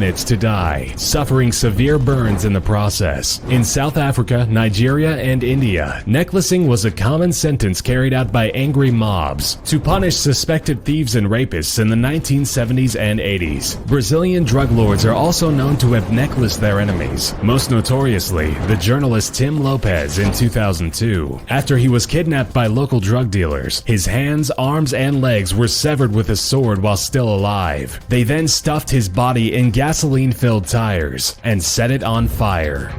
minutes to die, suffering severe burns in the process. In South Africa, Nigeria, and India, necklacing was a common sentence carried out by angry mobs to punish suspected thieves and rapists in the 1970s and 80s. Brazilian drug lords are also known to have necklaced their enemies, most notoriously the journalist Tim Lopez in 2002. After he was kidnapped by local drug dealers, his hands, arms, and legs were severed with a sword while still alive. They then stuffed his body in gasoline-filled tires and set it on fire.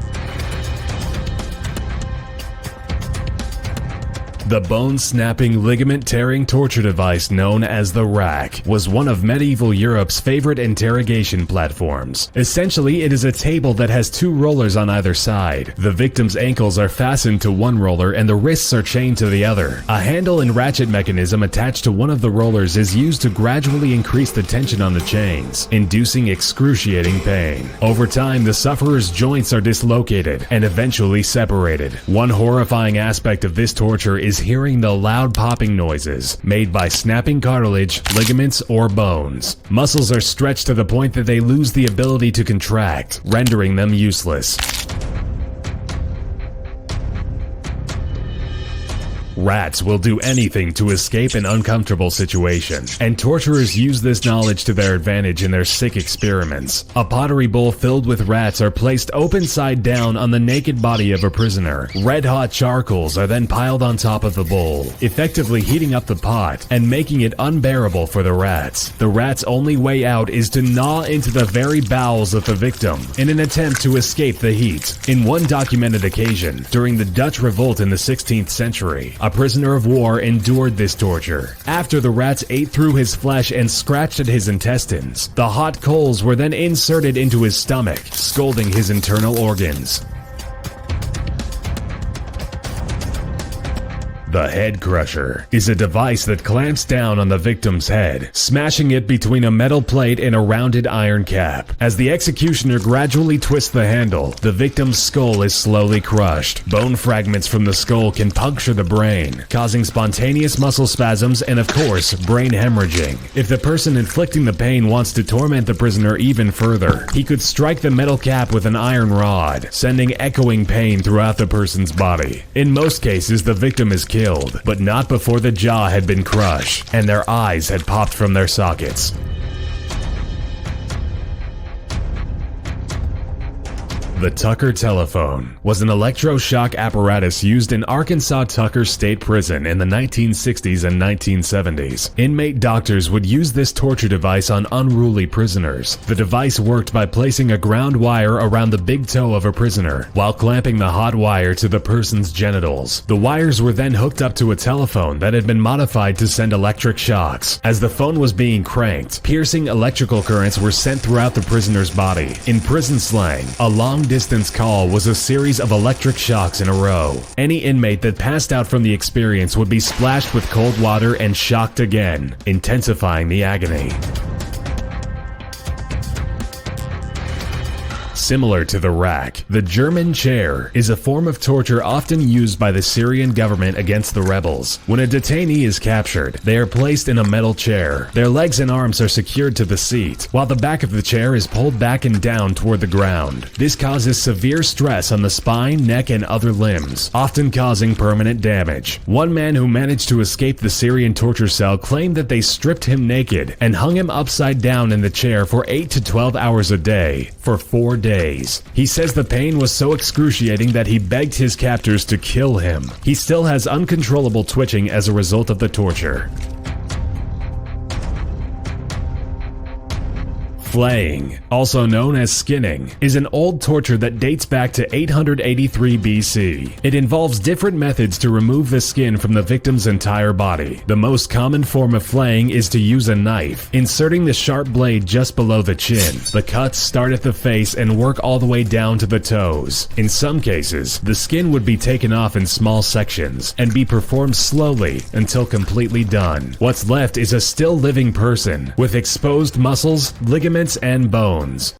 The bone-snapping, ligament-tearing torture device known as the rack was one of medieval Europe's favorite interrogation platforms. Essentially, it is a table that has two rollers on either side. The victim's ankles are fastened to one roller and the wrists are chained to the other. A handle and ratchet mechanism attached to one of the rollers is used to gradually increase the tension on the chains, inducing excruciating pain. Over time, the sufferer's joints are dislocated and eventually separated. One horrifying aspect of this torture is hearing the loud popping noises made by snapping cartilage, ligaments, or bones. Muscles are stretched to the point that they lose the ability to contract, rendering them useless. Rats will do anything to escape an uncomfortable situation, and torturers use this knowledge to their advantage in their sick experiments. A pottery bowl filled with rats are placed open side down on the naked body of a prisoner. Red-hot charcoals are then piled on top of the bowl, effectively heating up the pot and making it unbearable for the rats. The rats' only way out is to gnaw into the very bowels of the victim in an attempt to escape the heat. In one documented occasion, during the Dutch revolt in the 16th century, a prisoner of war endured this torture. After the rats ate through his flesh and scratched at his intestines, the hot coals were then inserted into his stomach, scalding his internal organs. The head crusher is a device that clamps down on the victim's head, smashing it between a metal plate and a rounded iron cap. As the executioner gradually twists the handle, the victim's skull is slowly crushed. Bone fragments from the skull can puncture the brain, causing spontaneous muscle spasms and, of course, brain hemorrhaging. If the person inflicting the pain wants to torment the prisoner even further, he could strike the metal cap with an iron rod, sending echoing pain throughout the person's body. In most cases, the victim is killed, but not before the jaw had been crushed and their eyes had popped from their sockets. The Tucker telephone was an electroshock apparatus used in Arkansas Tucker State Prison in the 1960s and 1970s. Inmate doctors would use this torture device on unruly prisoners. The device worked by placing a ground wire around the big toe of a prisoner while clamping the hot wire to the person's genitals. The wires were then hooked up to a telephone that had been modified to send electric shocks. As the phone was being cranked, piercing electrical currents were sent throughout the prisoner's body. In prison slang, a long-distance call was a series of electric shocks in a row. Any inmate that passed out from the experience would be splashed with cold water and shocked again, intensifying the agony. Similar to the rack, the German chair is a form of torture often used by the Syrian government against the rebels. When a detainee is captured, they are placed in a metal chair. Their legs and arms are secured to the seat, while the back of the chair is pulled back and down toward the ground. This causes severe stress on the spine, neck, and other limbs, often causing permanent damage. One man who managed to escape the Syrian torture cell claimed that they stripped him naked and hung him upside down in the chair for 8 to 12 hours a day for 4 days. He says the pain was so excruciating that he begged his captors to kill him. He still has uncontrollable twitching as a result of the torture. Flaying, also known as skinning, is an old torture that dates back to 883 BC. It involves different methods to remove the skin from the victim's entire body. The most common form of flaying is to use a knife, inserting the sharp blade just below the chin. The cuts start at the face and work all the way down to the toes. In some cases, the skin would be taken off in small sections and be performed slowly until completely done. What's left is a still living person with exposed muscles, ligaments, and bones.